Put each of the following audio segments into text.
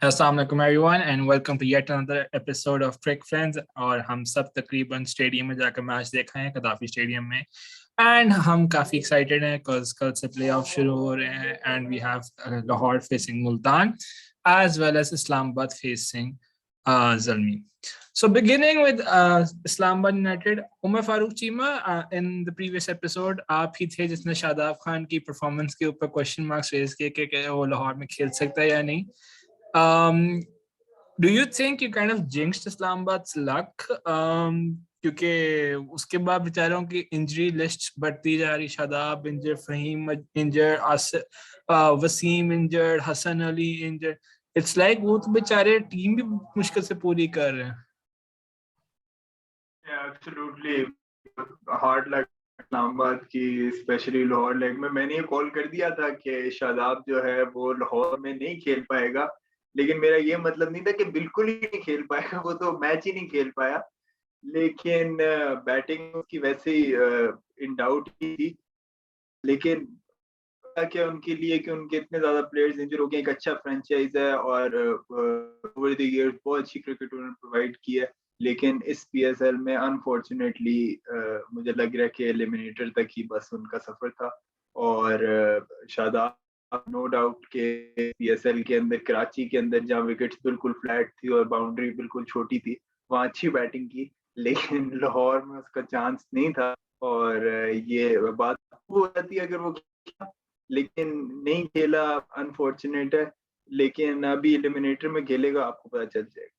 Assalamualaikum everyone and welcome to yet another episode of Crick Friends. और हम सब तकरीबन स्टेडियम में जाकर मैच देखा है कदाफी स्टेडियम में एंड हम काफ़ी एक्साइटेड हैं बिकॉज कल से प्ले ऑफ शुरू हो रहे हैं and we have Lahore facing Multan as well as Islamabad facing Zalmi. So beginning with Islamabad United, Umar Farooq Cheema, in the previous episode आप ही थे जिसने शादाब खान की परफॉर्मेंस के ऊपर क्वेश्चन मार्क्स रेज किए कि वो लाहौर में खेल सकता है या नहीं. Do you think you kind of jinxed Islamabad's luck? क्योंकि उसके बाद बेचारों की इंजरी लिस्ट बढ़ती जा रही. Shadab injured, Fahim injured, Wasim injured, Hasan Ali injured. It's like वो तो बेचारे टीम भी मुश्किल से पूरी कर रहे हैं. Absolutely hard luck इस्लामाबाद की, स्पेशली लाहौर लेग में. मैंने ये कॉल कर दिया था कि शादाब जो है वो लाहौर में नहीं खेल पाएगा, लेकिन मेरा ये मतलब नहीं था कि बिल्कुल ही नहीं खेल पाएगा. वो तो मैच ही नहीं खेल पाया, लेकिन बैटिंग की वैसे ही इन डाउट ही थी. लेकिन क्या उनके लिए कि उनके इतने ज्यादा प्लेयर्स इंजर हो गए, एक अच्छा फ्रेंचाइज है और ओवर द इयर्स बहुत अच्छी क्रिकेट उन्होंने प्रोवाइड की है. लेकिन इस PSL में अनफॉर्चुनेटली मुझे लग रहा है कि एलिमिनेटर तक ही बस उनका सफर था. और शादाब नो डाउट के PSL के अंदर, कराची के अंदर जहाँ विकेट्स बिल्कुल फ्लैट थी और बाउंड्री बिल्कुल छोटी थी, वहाँ अच्छी बैटिंग की. लेकिन लाहौर में उसका चांस नहीं था और ये बात हो जाती है अगर वो खेला, लेकिन नहीं खेला, अनफॉर्चुनेट है. लेकिन अभी एलिमिनेटर में खेलेगा, आपको पता चल जाएगा.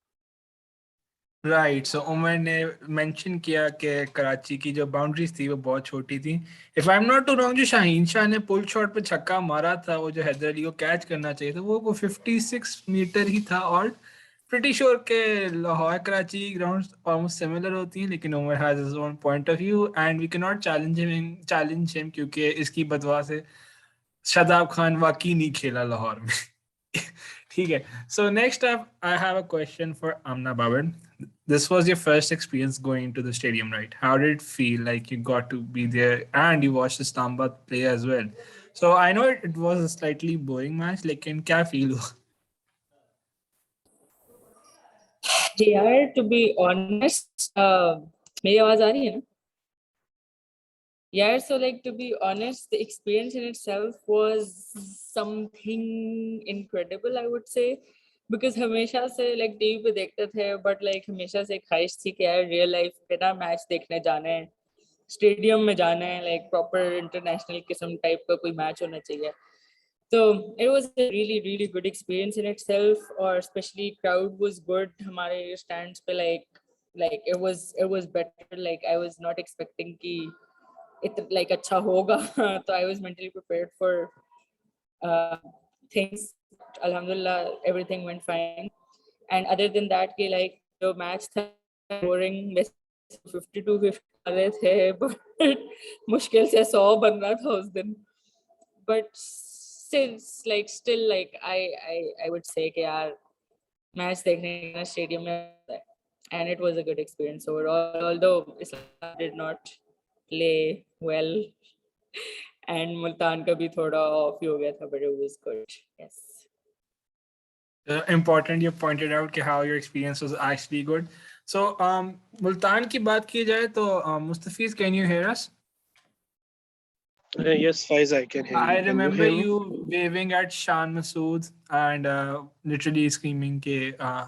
राइट. सो उमर ने मेंशन किया कि कराची की जो बाउंड्रीज थी वो बहुत छोटी थी. If I am not too wrong, जो शाहीन शाह ने पुल शॉट पे छक्का मारा था, वो जो हैदर अली को कैच करना चाहिए था, वो 56 मीटर ही था. और प्रीटी श्योर के Lahore Karachi grounds almost similar होती हैं, लेकिन Umar has his own point of view and we can not challenge him क्योंकि इसकी बदवा से शादाब खान वाकई नहीं खेला लाहौर में. ठीक है. So next up, I have a question for Amna Babar. This was your first experience going to the stadium, right? How did it feel? Like you got to be there and you watched Islamabad play as well. So I know it was a slightly boring match. लेकिन क्या feel हुआ? यार, to be honest, मेरी आवाज आ रही है ना? Yeah, so like to be honest, the experience in itself was something incredible, I would say, because हमेशा से like टीवी पे देखते थे, but like हमेशा से ख्वाहिश थी कि यार रियल लाइफ पे ना मैच देखने जाना है, स्टेडियम में जाना है, like proper international किस्म टाइप का कोई मैच होना चाहिए. So it was a really really good experience in itself, और especially crowd was good. हमारे stands पे like it was better. Like I was not expecting कि like अच्छा होगा. So I was mentally prepared for things. Alhamdulillah, everything went fine. And other than that, कि like the match था boring, 52-50 आ रहे थे, but मुश्किल से 100 बन रहा था उस दिन. But still like I would say कि यार match देखने का stadium में, and it was a good experience overall. Although Islam did not play well and Multan का भी थोड़ा off ही हो गया था, but it was good. Yes. Important you pointed out कि how your experience was actually good. So Multan की बात की जाए तो Mustafiz, can you hear us? Yes, Faiz, I can hear you. I remember you you waving at Shan Masood and literally screaming कि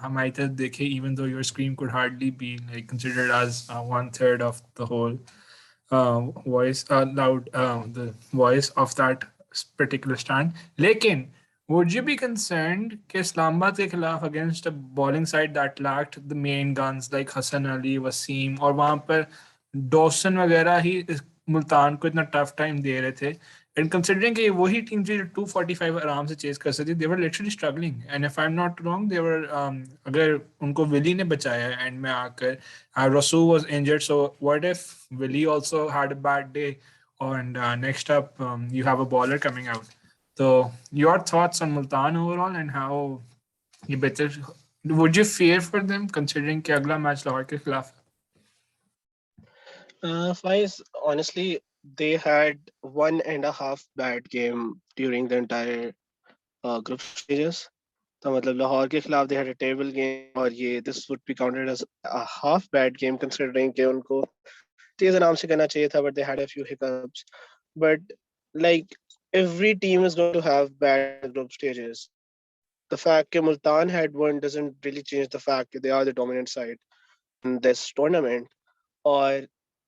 हमारी तरफ देखे, even though your scream could hardly be like considered as 1/3 of the whole voice, the voice of that particular stand. लेकिन would you be concerned कि Islamabad के खिलाफ against a bowling side that lacked the main guns like Hassan Ali, Wasim, और वहाँ पर Dawson वगैरह ही मुल्तान को इतना टफ टाइम दे रहे थे, एंड कंसिडरिंग कि वही टीम थी जो 245 आराम से चेस कर सकती, they were literally struggling. And if I am not wrong, they were अगर उनको विली ने बचाया एंड में आकर, Rossouw was injured, so what if Willey also had a bad day and next up you have a bowler coming out. तो your thoughts on Multan overall and how ये better, would you fear for them considering कि अगला match Lahore के खिलाफ है? Faiz, honestly, they had 1.5 bad game during the entire group stages. तो मतलब लाहौर के खिलाफ they had a terrible game और ये this would be counted as a half bad game considering कि उनको तेज आराम से करना चाहिए था but they had a few hiccups. But like every team is going to have bad days in the group stages. The fact that Multan had one doesn't really change the fact that they are the dominant side in this tournament. Or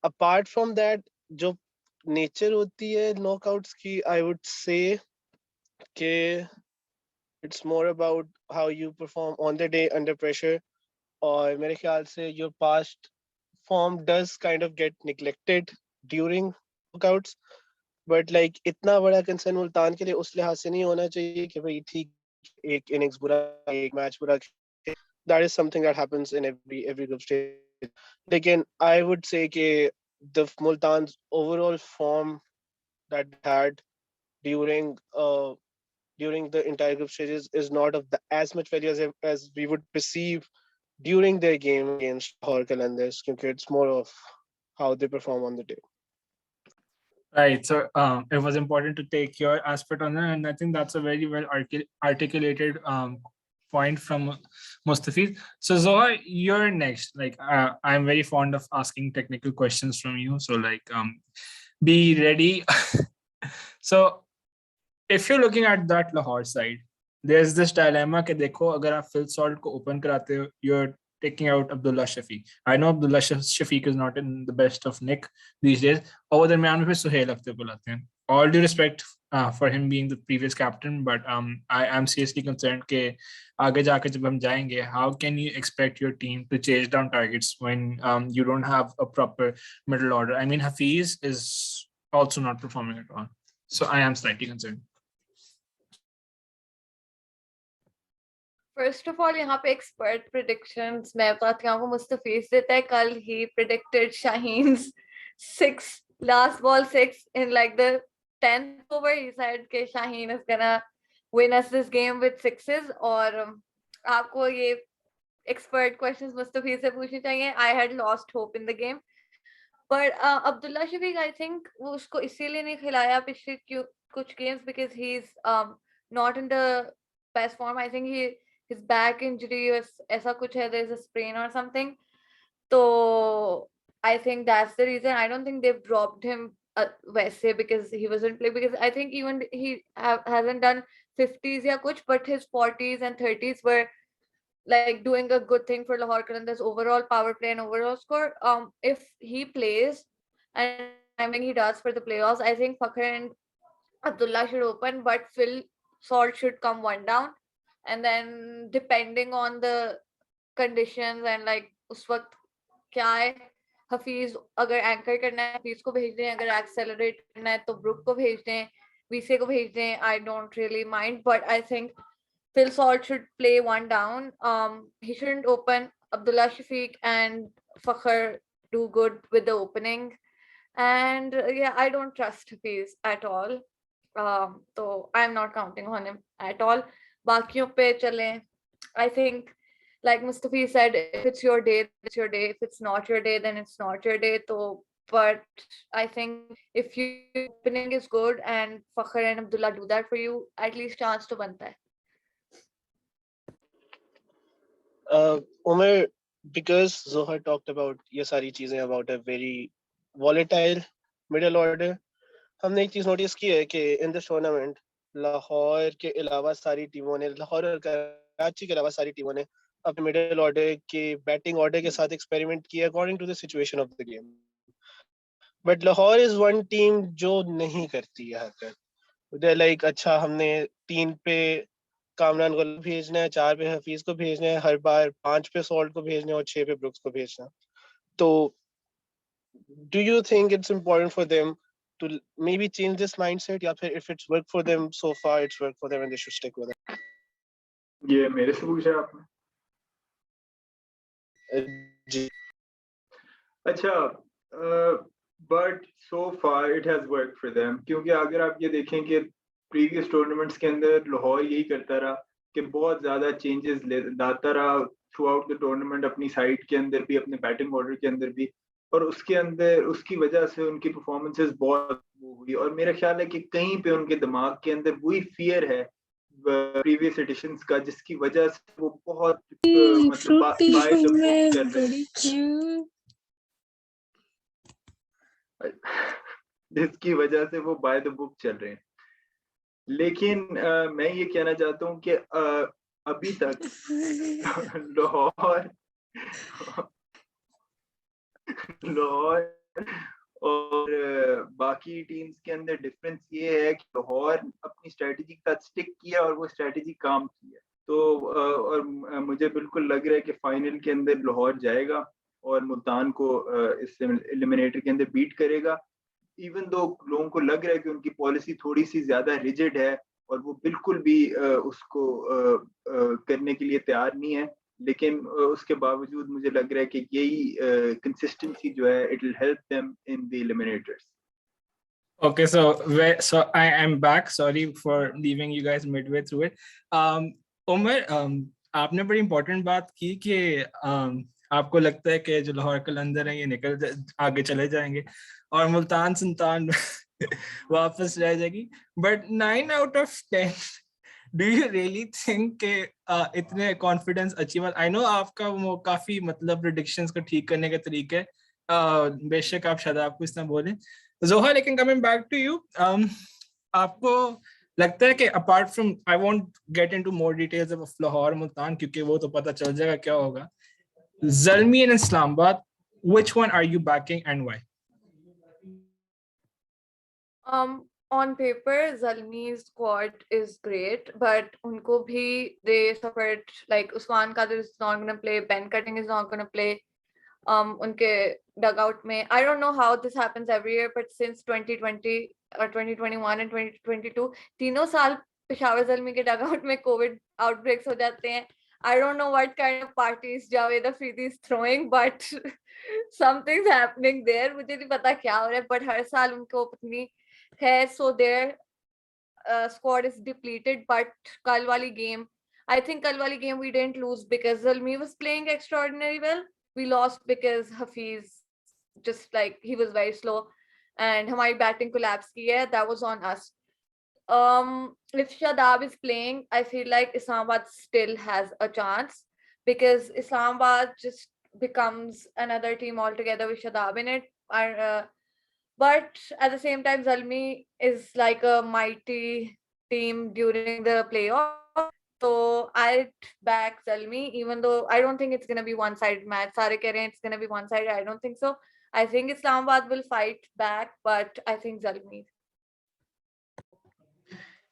apart from that, जो nature होती है knockouts की, I would say कि it's more about how you perform on the day under pressure. और मेरे ख्याल से your past form does kind of get neglected during knockouts. But like इतना बड़ा कंसर्न मुल्तान के लिए उस लिहाज से नहीं होना चाहिए कि भाई ठीक है कि एक इनिंग्स बुरा खेले एक मैच बुरा खेले. That is something that happens in every group stage. लेकिन I would say कि the Multan's overall form that they had during during the entire group stages is not of as much value as we would perceive during their game against Lahore Qalandars, because it's more of how they perform on the day. Right. So it was important to take your aspect on that, and I think that's a very well articulated point from Mustafiz. So Zohar, you're next. Like I'm very fond of asking technical questions from you. So like be ready. So if you're looking at that Lahore side, there's this dilemma कि देखो अगर आप Phil Salt को open कराते हो, you're taking out Abdullah Shafiq. I know Abdullah Shafiq is not in the best of nick these days. और दरमियान में फिर सुहेल अख्तर को लाते हैं. All due respect for him being the previous captain, but I am seriously concerned कि आगे जाकर जब हम जाएंगे, how can you expect your team to chase down targets when you don't have a proper middle order? I mean, Hafiz is also not performing at all. So I am slightly concerned. First of all, यहाँ पे expert predictions मैं बताती हूँ आपको मुस्तफीज देता है कल he predicted Shaheen's last ball 6 in like the 10th over. He said कि Shaheen is gonna win us this game with 6s और आपको ये expert questions मुस्तफीज से पूछनी चाहिए. I had lost hope in the game. But Abdullah Shafiq, I think वो उसको इसीलिए नहीं खिलाया पिछले कुछ games because he's not in the best form. I think his back injury or ऐसा कुछ है, there's a sprain or something. So I think that's the reason. I don't think they've dropped him वैसे because he wasn't playing, because I think even he hasn't done 50s या कुछ, but his 40s and 30s were like doing a good thing for Lahore Qalandars overall power play and overall score. If he plays, and I think he does for the playoffs, I think Fakhr and Abdullah should open, but Phil Salt should come one down, and then depending on the conditions and like उस वक्त क्या है, हफीज अगर anchor करना है हफीज को भेज दें, अगर एक्सेलरेट करना है तो ब्रुक को भेज दें, वीसे को भेज दें. I don't really mind, but I think Phil Salt should play one down. He shouldn't open. Abdullah Shafiq and Fakhr do good with the opening. And yeah, I don't trust Hafiz at all. So I'm not counting on him at all. Bakiyon pe chale. I think, like Mustafi said, if it's your day, then it's your day. If it's not your day, then it's not your day. So, but I think if your opening is good and Fakhr and Abdullah do that for you, at least chance to banta hai. Umar, because Zohar talked about ये सारी चीजें about a very volatile middle order, हमने एक चीज notice की है कि in this tournament Lahore के अलावा सारी टीमों ने, लाहौर और कराची के अलावा सारी टीमों ने अपने मिडिल ऑर्डर के बैटिंग ऑर्डर के साथ एक्सपेरिमेंट किया according to the situation of the game. But Lahore is one team जो नहीं करती है हरकत. दे लाइक अच्छा हमने 3 पे कामरान को भेजना है, 4 पे हफीज को भेजना है, हर बार 5 पे सॉल्ट को भेजना है और 6 पे ब्रुक्स को भेजना. तो do you think it's important for them to maybe change this mindset, या फिर if it's worked for them so far, it's worked for them and they should stick with it? ये मेरे से पूछा आपने? जी. अच्छा, but so far it has work for them, क्योंकि अगर आप ये देखें कि प्रीवियस टूर्नामेंट्स के अंदर लाहौर यही करता रहा कि बहुत ज़्यादा चेंजेस लाता रहा थ्रू आउट द टूर्नामेंट, अपनी साइड के अंदर भी, अपने बैटिंग ऑर्डर के अंदर भी. और उसके अंदर उसकी वजह से उनकी परफॉर्मेंसेस बहुत वो हुई, और मेरा ख्याल है कि कहीं पे उनके दिमाग के अंदर वही फियर है प्रीवियस एडिशंस का, जिसकी वजह से वो बहुत मतलब बाय द बुक चल रहे हैं, जिसकी वजह से वो बाय द बुक चल रहे हैं। लेकिन मैं ये कहना चाहता हूँ कि अभी तक लाहौर लाहौर और बाकी टीम्स के अंदर डिफरेंस ये है कि लाहौर अपनी स्ट्रेटजी के साथ स्टिक किया और वो स्ट्रेटजी काम की है। तो और मुझे बिल्कुल लग रहा है कि फाइनल के अंदर लाहौर जाएगा और मुल्तान को इस एलिमिनेटर के अंदर बीट करेगा। इवन दो लोगों को लग रहा है कि उनकी पॉलिसी थोड़ी सी ज्यादा रिजिड है और वो बिल्कुल भी उसको करने के लिए तैयार नहीं है, लेकिन उसके बावजूद मुझे लग रहा है कि यही कंसिस्टेंसी जो है it will help them in the eliminators. Okay, so I am back. Sorry for leaving you guys midway through it. Umar, आपने बड़ी इम्पोर्टेंट बात की कि आपको लगता है कि जो लाहौर कलंदर है ये आगे चले जाएंगे और मुल्तान सुल्तान वापस रह जाएगी, but 9 out of 10 do you really think के इतने कॉन्फिडेंस अच्छी बात? आई नो आपका वो काफी मतलब प्रेडिक्शंस को ठीक करने के तरीके, बेशक आप शादाब को इस तरह बोलें। जोहा, लेकिन कमिंग बैक टू यू, आपको लगता है कि apart from, I won't get into more details of Lahore Multan क्योंकि वो तो पता चल जाएगा क्या होगा, Zalmi and Islamabad, which one are you backing and why? On paper, Zalmi's squad is great, but unko bhi they suffered, like Usman Qadir is not going to play, Ben Cutting is not going to play. Unke dugout mein, I don't know how this happens every year, but since 2020 or 2021 and 2022, तीनों साल पेशावर ज़ल्मी के dugout में COVID outbreaks हो जाते हैं. I don't know what kind of parties Javed Afridi is throwing, but something's happening there. मुझे नहीं पता क्या हो रहा है, but हर साल उनको अपनी है, so their squad is depleted. But कल वाली game, I think कल वाली game we didn't lose because Zalmi was playing extraordinarily well. We lost because Hafiz just like he was very slow and हमारी batting collapse की है, that was on us. If Shadab is playing, I feel like Islamabad still has a chance because Islamabad just becomes another team altogether with Shadab in it. But at the same time, Zalmi is like a mighty team during the playoff. So I'd back Zalmi, even though I don't think it's going to be one-sided match. Sare keh rahe hain it's going to be one-sided. I don't think so. I think Islamabad will fight back, but I think Zalmi.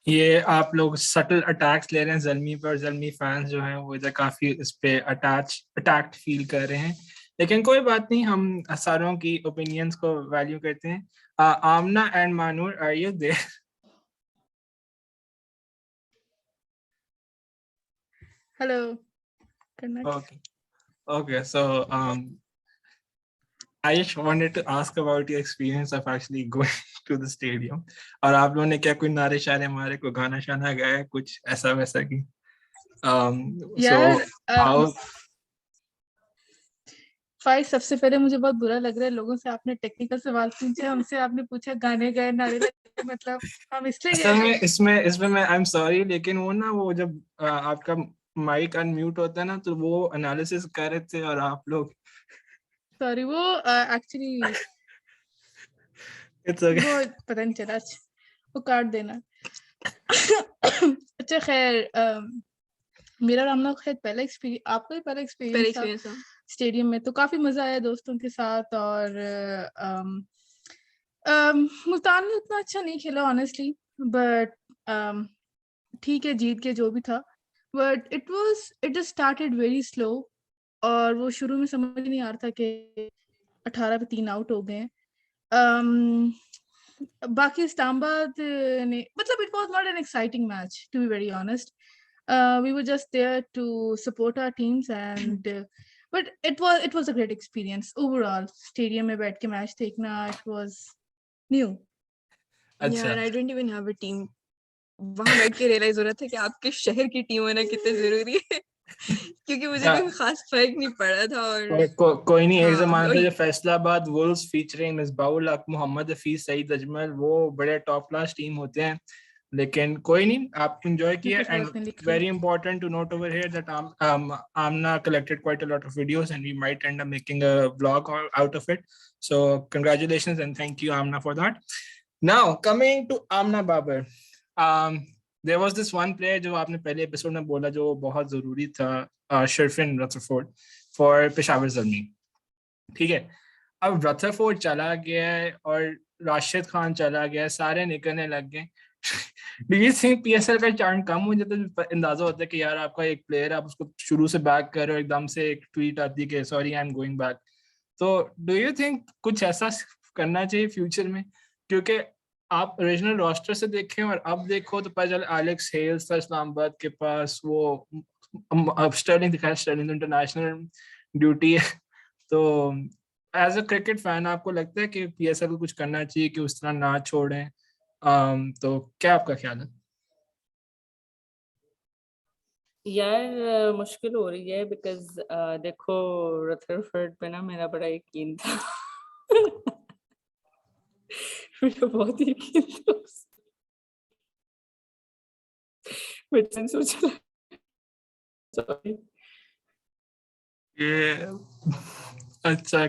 ये आप लोग subtle attacks ले रहे हैं ज़ल्मी पर, और Zalmi fans जो हैं वो इधर काफी इस पे अटैक्ड फील कर रहे हैं, लेकिन कोई बात नहीं, हम सारों की ओपिनियंस को वैल्यू करते हैं। Amna and Manoor, are you there? Hello. Okay, so I just wanted to ask about your experience of actually going to the stadium. और आप लोगों ने क्या कोई नारे शारे मारे, कोई गाना शाना गाया, कुछ ऐसा वैसा की? फाइव, सबसे पहले मुझे बहुत बुरा लग रहा है, लोगों से आपने टेक्निकल सवाल पूछे, हमसे आपने पूछा गाने गाए, नारे लगे, मतलब हम इसलिए इसमें मैं आई एम सॉरी, लेकिन वो ना वो जब आपका माइक अनम्यूट होता है ना तो वो एनालिसिस कर रहे थे और आप लोग सॉरी, वो एक्चुअली इट्स ओके, वो पता नहीं चला, वो काट देना। अच्छा खैर, मेरा और आमना खैर पहला एक्सपीरियंस, आपका भी पहला एक्सपीरियंस था स्टेडियम में, तो काफी मजा आया दोस्तों के साथ। और मुल्तान में उतना अच्छा नहीं खेला ऑनेस्टली, बट ठीक है, जीत के जो भी था, but it just started very slow, और वो शुरू में समझ नहीं आ रहा था कि 18 पे 3 आउट हो गए। बाकी इस्लामाबाद ने, मतलब it was not an exciting match to be very honest, we were just there to support our teams, and but it was a great experience overall. Stadium में बैठ के मैच देखना, it was new. Yeah, and I didn't even have a team. वहाँ बैठ के realize हो रहा था कि आपके शहर की टीम होना कितनी जरूरी है। क्योंकि मुझे कोई खास फर्क नहीं पड़ा था और कोई नहीं। एक हाँ, जमाना था वही। जब फैसलाबाद वुल्व्स फीचरिंग मिसबाउल हक, मोहम्मद हफीज, सईद अजमल, वो बड़े टॉप क्लास टीम होते हैं। लेकिन कोई नहीं, आप एंजॉय किया। Cricket was and definitely cool. very important to note over here that Amna collected quite a lot of videos and we might end up making a vlog out of it. So congratulations and thank you Amna for that. Now coming to Amna Babar, there was this one player जो आपने पहले episode में बोला जो बहुत जरूरी था, शर्फिन रथरफोर्ड for Peshawar Zalmi. ठीक है, अब रथरफोर्ड चला गया है और राशिद खान चला गया है, सारे निकलने लग गए। डू यू थिंक पीएसएल का चार्म कम हो जाता है? अंदाजा होता है कि यार आपका एक प्लेयर, आप उसको शुरू से बैक कर रहे हो, एकदम से एक ट्वीट आती है कि sorry I am going back. तो डू यू थिंक कुछ ऐसा करना चाहिए फ्यूचर में? क्योंकि आप ओरिजिनल रोस्टर से देखें और अब देखो तो पता चला एलेक्स हेल्स था इस्लामाबाद के पास, वो अब स्टर्लिंग दिखाया, स्टर्लिंग इंटरनेशनल ड्यूटी है। तो एज अ क्रिकेट फैन आपको लगता है कि पीएसएल को कुछ करना चाहिए कि उस तरह ना छोड़ें? तो क्या आपका ख्याल है? यार मुश्किल हो रही है बिकॉज देखो रथरफोर्ड पे ना मेरा बड़ा यकीन था। मेरा बहुत यकीन था बट सोचा सॉरी ये अच्छा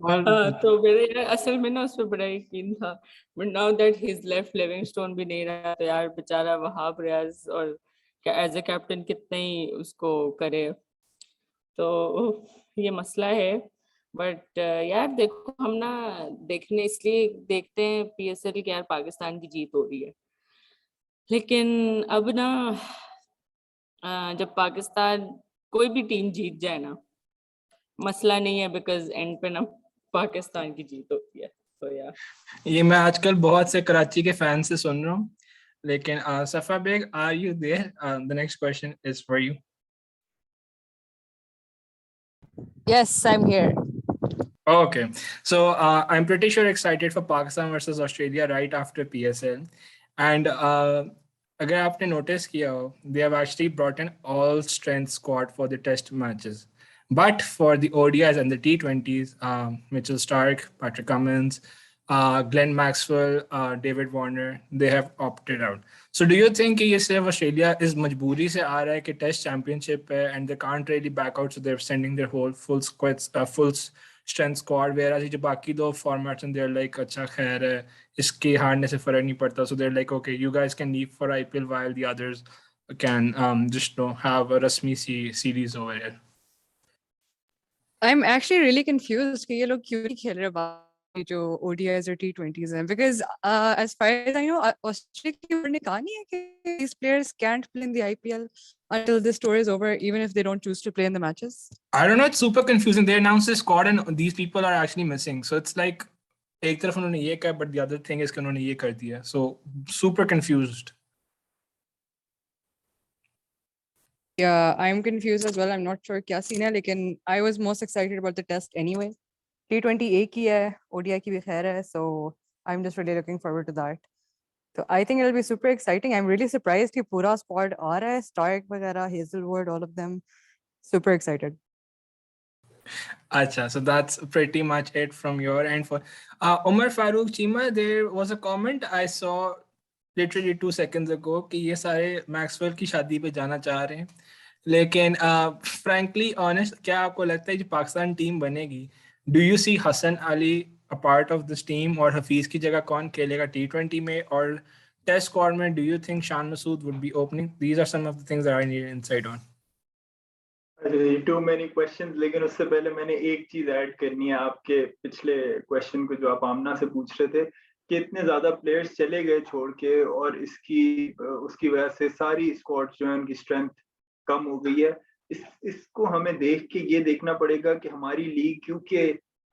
और तो मेरे यार असल में ना उस पर बड़ा यकीन था but now that he is left, Livingstone भी नहीं रहा तो यार बेचारा वहाब रियाज और एज ए कैप्टन कितना ही उसको करे, तो ये मसला है। बट यार देखो हम ना देखने इसलिए देखते हैं पीएसएल कि यार पाकिस्तान की जीत हो रही है, लेकिन अब ना जब पाकिस्तान कोई भी टीम जीत जाए ना मसला नहीं है बिकॉज एंड पे ना पाकिस्तान की जीत होती है। तो यार ये मैं आजकल बहुत से कराची के फैन से सुन रहा हूँ। लेकिन Safa Baig, are you there? The next question is for you. Yes, I'm here. Okay, so I'm pretty sure excited for Pakistan versus Australia right after PSL, and अगर आपने notice किया हो, they have actually brought an all-strength squad for the test matches. But for the ODIs and the T20s, Mitchell Stark, Patrick Cummins, Glenn Maxwell, David Warner, they have opted out. So do you think कि ये सिर्फ Australia is मजबूरी से आ रहा है कि Test Championship है and they can't really back out, so they're sending their whole full squads, full strength squad, whereas जो बाकी दो formats and they're like अच्छा खैर है, इसके हारने से फर्क नहीं पड़ता, so they're like okay you guys can leave for IPL while the others can just have a rasmi series over here. I'm actually really confused कि ये लोग क्यों नहीं खेल रहे बाकी जो ODIs और T20s हैं, because as far as I know Australia की board ने कहा नहीं है कि these players can't play in the IPL until this tour is over, even if they don't choose to play in the matches. I don't know, it's super confusing. They announced the squad and these people are actually missing, so it's like एक तरफ उन्होंने ये कहा but the other thing is कि उन्होंने ये कर दिया, so super confused. Yeah, I'm confused as well. I'm not sure क्या scene है, लेकिन I was most excited about the test anyway. T20 एक ही है, ODI की भी खैर है, so I'm just really looking forward to that. So I think it'll be super exciting. I'm really surprised कि पूरा squad आ रहा है, Stark वगैरह, Hazelwood, all of them. Super excited. Acha, so that's pretty much it from your end. For Umar Farooq Chima, there was a comment I saw literally 2 seconds ago कि ये सारे Maxwell की शादी पे जाना चाह रहे हैं, लेकिन frankly honest, क्या आपको लगता है जो पाकिस्तान टीम बनेगी, do you see Hassan Ali a part of this team, और हफीज की जगह कौन खेलेगा T20 में, और टेस्ट स्क्वाड में do you think Shan Masood would be opening? These are some of the things that I need insight on. Too many questions, लेकिन उससे पहले मैंने एक चीज ऐड करनी है आपके पिछले क्वेश्चन को जो आप आमना से पूछ रहे थे कि इतने ज्यादा प्लेयर्स चले गए छोड़ के और उसकी वजह से सारी स्क्वाड जो है उनकी स्ट्रेंथ कम हो गई है। इसको हमें देख के ये देखना पड़ेगा कि हमारी लीग क्योंकि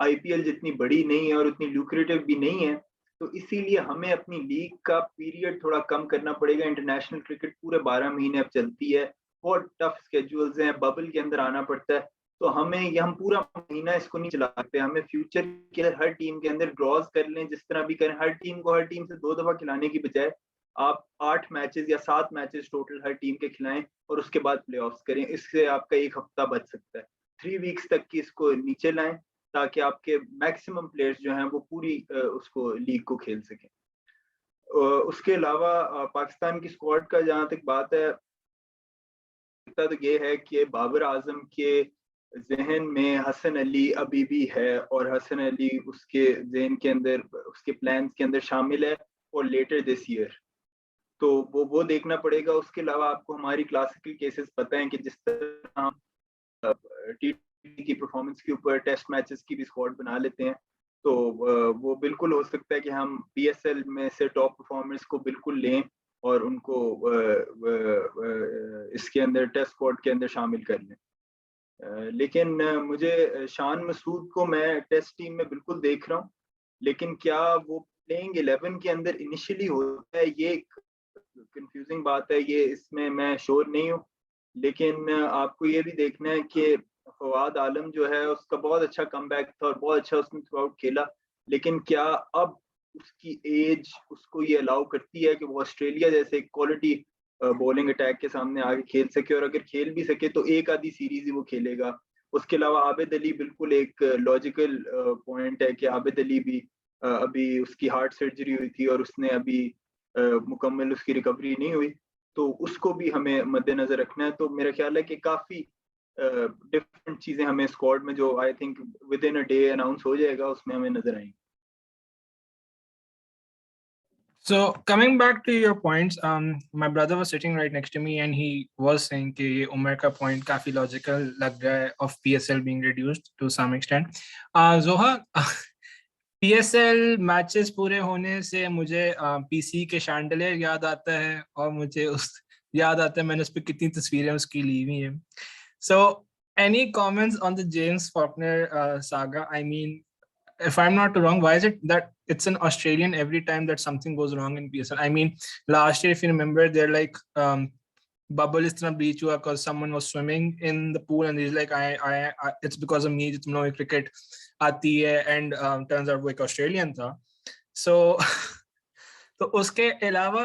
आईपीएल जितनी बड़ी नहीं है और उतनी ल्यूक्रेटिव भी नहीं है, तो इसीलिए हमें अपनी लीग का पीरियड थोड़ा कम करना पड़ेगा। इंटरनेशनल क्रिकेट पूरे 12 महीने अब चलती है, बहुत टफ स्केड्यूल्स हैं, बबल के अंदर आना पड़ता है, तो हम पूरा महीना इसको नहीं चला सकते। हमें फ्यूचर के हर टीम के अंदर ड्रॉज कर लें, जिस तरह भी करें, हर टीम को हर टीम से 2 दफा खिलाने की बजाय आप 8 मैचेस या 7 मैचेस टोटल हर टीम के खिलाएं और उसके बाद प्लेऑफ्स करें, इससे आपका 1 हफ्ता बच सकता है। 3 वीक्स तक की इसको नीचे लाएं ताकि आपके मैक्सिमम प्लेयर्स जो हैं वो पूरी उसको लीग को खेल सकें। उसके अलावा पाकिस्तान की स्क्वाड का जहाँ तक बात है, तो ये है कि बाबर आजम के जहन में हसन अली अभी भी है और हसन अली उसके जहन के अंदर, उसके प्लान्स के अंदर शामिल है और लेटर दिस ईयर, तो वो देखना पड़ेगा। उसके अलावा आपको हमारी क्लासिकल केसेस पता है कि जिस तरह हम टी की परफॉर्मेंस के ऊपर टेस्ट मैचेस की भी स्क्वाड बना लेते हैं, तो वो बिल्कुल हो सकता है कि हम पीएसएल में से टॉप परफॉर्मर्स को बिल्कुल लें और उनको इसके अंदर टेस्ट स्क्वाड के अंदर शामिल कर लें। लेकिन मुझे शान मसूद को मैं टेस्ट टीम में बिल्कुल देख रहा हूँ, लेकिन क्या वो प्लेइंग 11 के अंदर इनिशियली होता है, ये कंफ्यूजिंग बात है, ये इसमें मैं श्योर नहीं हूँ। लेकिन आपको ये भी देखना है कि फवाद आलम जो है उसका बहुत अच्छा कमबैक था और बहुत अच्छा उसने थ्रू आउट खेला, लेकिन क्या अब उसकी एज उसको ये अलाउ करती है कि वो ऑस्ट्रेलिया जैसे क्वालिटी बॉलिंग अटैक के सामने आगे खेल सके, और अगर खेल भी सके तो एक आधी सीरीज ही वो खेलेगा। उसके अलावा आबिद अली बिल्कुल एक लॉजिकल पॉइंट है कि आबिद अली भी अभी उसकी हार्ट सर्जरी हुई थी और उसने अभी मुकम्मल उसकी रिकवरी नहीं हुई, तो उसको भी हमें मद्देनजर रखना है। तो मेरा ख्याल है कि काफी डिफरेंट चीजें हमें स्क्वाड में जो I think with in a day announce हो जाएगा उसमें हमें नजर आएंगी। So coming back to your points, my brother was sitting right next to me and he was saying कि ये उमर का point काफी logical लग रहा है of PSL being reduced to some extent. Zoha, PSL matches पूरे होने से मुझे पीसी के शैंडलियर याद आता है और मुझे उस याद आता है मैंने उस पर कितनी तस्वीरें उसकी ली हुई हैं. So any comments on the James Faulkner saga? I mean, if I'm not wrong, why is it that it's an Australian every time that something goes wrong in PSL? I mean, last year, if you remember, they're like bubble is gonna breach because someone was swimming in the pool and he's like, I it's because of me. तुम लोग cricket आती है, and turns out वो एक Australian था. So तो उसके अलावा,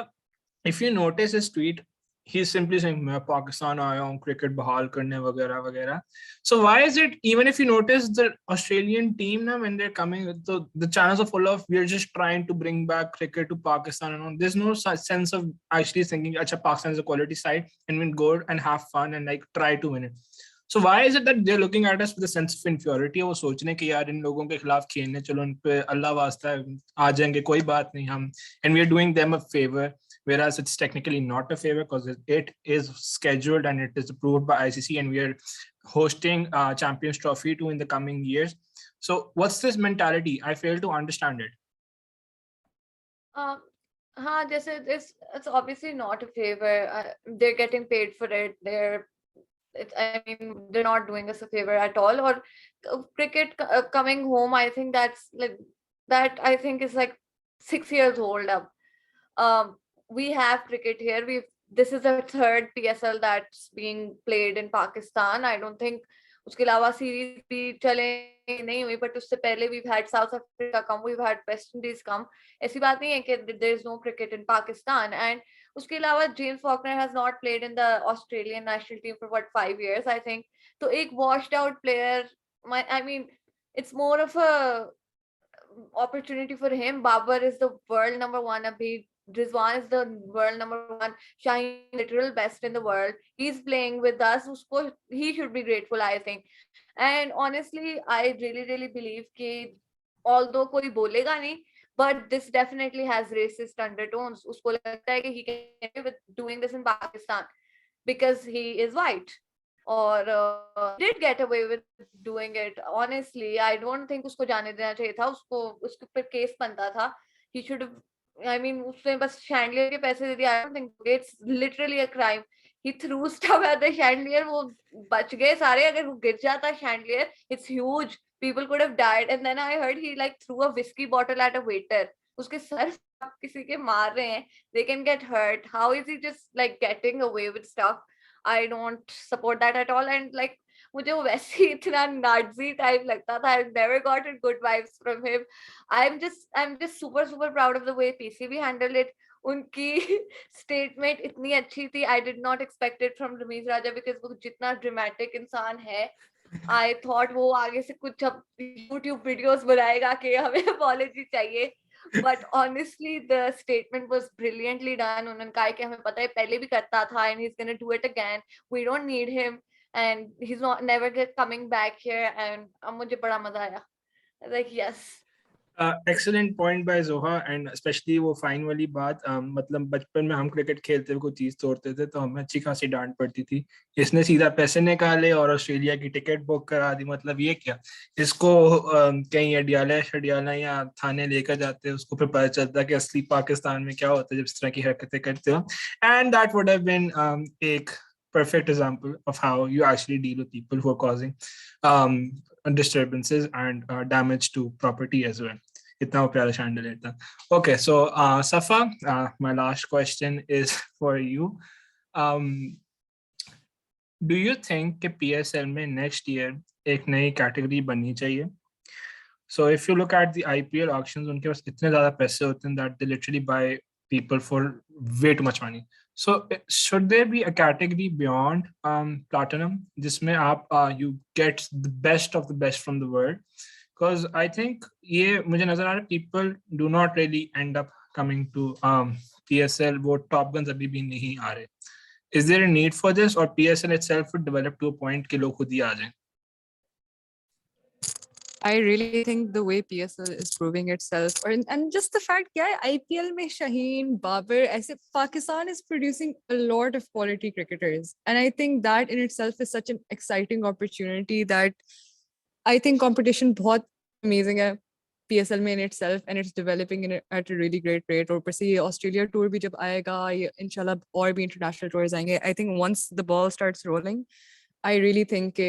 if you notice his tweet, he's simply saying मैं पाकिस्तान आया हूँ क्रिकेट बहाल करने वगैरह वगैरह. So why is it, even if you notice the Australian team now when they're coming, the channels are full of we're just trying to bring back cricket to Pakistan and all. There's no such sense of actually thinking acha Pakistan is a quality side and we'll go and have fun and like try to win it. So why is it that they're looking at us with a sense of inferiority? वो सोचने कि यार इन लोगों के खिलाफ खेलने चलो, इन पे अल्लाह वास्ता आ जाएंगे, कोई बात नहीं हम, and we're doing them a favor, whereas it's technically not a favor because it is scheduled and it is approved by ICC and we are hosting Champions Trophy too in the coming years. So what's this mentality? I fail to understand it. हाँ, जैसे it's obviously not a favor. They're getting paid for it. I mean, they're not doing us a favor at all. Or cricket coming home, I think that's like that. I think is like 6 years old up. We have cricket here. This is the third PSL that's being played in Pakistan. I don't think उसके अलावा series भी चले नहीं हुई, but उससे पहले we've had South Africa come, we've had West Indies come. ऐसी बात नहीं है कि there is no cricket in Pakistan. And उसके अलावा James Faulkner has not played in the Australian national team for 5 years, I think. तो एक washed out player, I mean, it's more of a opportunity for him. Babar is the world number one abhi. Rizwan is the world number one. Shaheen, literal best in the world. He's playing with us. He should be grateful, I think. And honestly, I really believe that although koi bolega nahi, but this definitely has racist undertones. Usko lagta hai ki he can get away with doing this in Pakistan because he is white. Or did get away with doing it. Honestly, I don't think उसको जाने देना चाहिए था. उसके ऊपर case बनता था. He should have, I mean, उसने बस chandelier के पैसे दे दिए. I don't think it's literally a crime. He threw stuff at the chandelier. वो बच गए सारे. अगर वो गिर जाता chandelier, it's huge. People could have died. And then I heard he like threw a whiskey bottle at a waiter. उसके sir किसी के मार रहे हैं. They can get hurt. How is he just like getting away with stuff? I don't support that at all. And like मुझे वो वैसे ही इतना नाजी टाइप लगता था. I've never gotten good vibes from him. I'm just super proud of the way PCB handled it. उनकी statement इतनी अच्छी थी. I did not expect it from Ramiz Raja because वो जितना ड्रामेटिक इंसान है, I thought वो आगे से कुछ अब YouTube वीडियोस बनाएगा कि हमें apology चाहिए. But honestly, the statement was brilliantly done. उन्होंने कहा कि हमें पता है पहले भी करता था and he's gonna do it again. We don't need him and he's not never coming back here. And मुझे बड़ा मजा आया. I was like yes. Excellent point by Zoha and especially वो फाइन वाली बात. मतलब बचपन में हम क्रिकेट खेलते हुए कोई चीज तोड़ते थे तो हमें अच्छी खासी डांट पड़ती थी. इसने सीधा पैसे निकाले और ऑस्ट्रेलिया की टिकट बुक करा दी. मतलब ये क्या, इसको कहीं अडियाला या थाने लेकर जाते, उसको फिर पता चलता कि असली पाकिस्तान में क्या होता है जब इस तरह की हरकतें करते हो. And that would have been एक perfect example of how you actually deal with people who are causing disturbances and damage to property as well. Itna wo pyara chandelier tha. Okay, so Safa, my last question is for you. Do you think कि PSL में next year एक नई category बननी चाहिए? So if you look at the IPL auctions, उनके पास इतने ज़्यादा पैसे होते हैं that they literally buy people for way too much money. So should there be a category beyond platinum जिसमें आप you get the best of the best from the world? Because I think ये मुझे नजर आ रहा है people do not really end up coming to PSL. वो top guns अभी भी नहीं आ रहे. Is there a need for this or PSL itself would develop to a point कि लोग खुद ही आ जाएं? I really think the way PSL is proving itself, and just the fact, yeah, IPL में Shaheen, Babar, ऐसे Pakistan is producing a lot of quality cricketers, and I think that in itself is such an exciting opportunity that I think competition बहुत amazing है PSL में in itself, and it's developing at a really great rate. और ऊपर से ये Australia tour भी जब आएगा, ये इंशाल्लाह और भी international tours आएंगे. I think once the ball starts rolling, I really think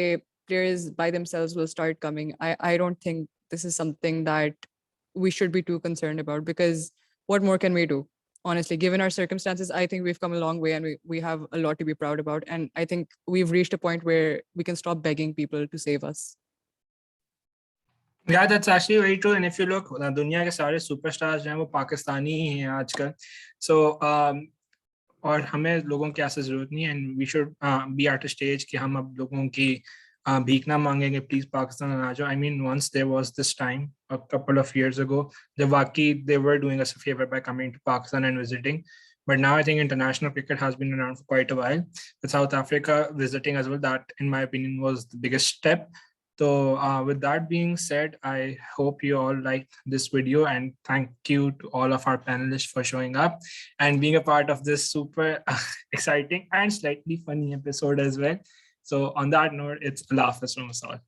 players by themselves will start coming. I don't think this is something that we should be too concerned about, because what more can we do? Honestly, given our circumstances, I think we've come a long way and we have a lot to be proud about. And I think we've reached a point where we can stop begging people to save us. Yeah, that's actually very true. And if you look, दुनिया के सारे superstars जो हैं वो पाकिस्तानी ही हैं आजकल. So और हमें लोगों की ऐसे जरूरत नहीं है. And we should be at a stage कि हम अब लोगों की भीख ना मांगेंगे, प्लीज पाकिस्तान आ जाओ. I mean, once there was this time a couple of years ago, जब वाकई they were doing us a favor by coming to Pakistan and visiting. But now I think international cricket has been around for quite a while. The South Africa visiting as well, that in my opinion was the biggest step. So with that being said, I hope you all liked this video, and thank you to all of our panelists for showing up and being a part of this super exciting and slightly funny episode as well. So on that note, it's Allah Hafiz from us all.